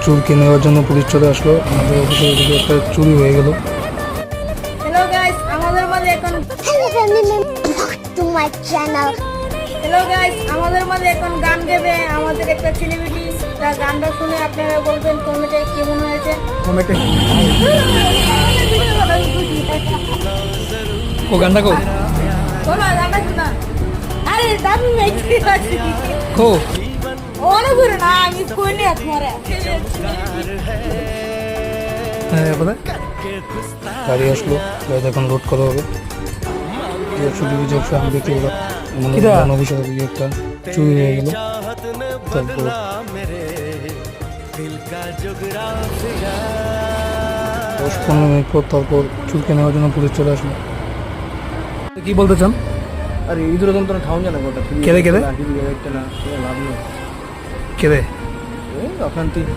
চুল কিনে নেওয়ার জন্য পুলিশ চলে আসলো। আমাদের অফিসে এদিকে একটা চুরি হয়ে গেল। হ্যালো গাইস, আমাদের মাঝে এখন to my channel. Hello guys, আমাদের মাঝে এখন গান গাবে আমাদের একটা সেলিব্রিটি। তার গানটা শুনে আপনারা বলবেন কমেন্টে কেমন হয়েছে। কমেন্টে ও গানটা কো শোনো গানটা শোনা। আরে দামি মেয়ে আছে কো অনেক ঘুরে না, আমি কইনি আপনারা হ্যাঁ বলে গাড়ি আসলো, গাড়ি এখন লোড করা হবে। আমি দেখতে পেলাম অফিসের দিকে একটা চুরি হয়ে গেল। তারপর 10-15 মিনিট পর তারপর চুল কিনে নেওয়ার জন্য পুলিশ চলে আসলো। কি বলতে চান? अरे इधर उधर तो ठाउन जाना गोटा केदे केदे लाभ नहीं কেদে ए अखांती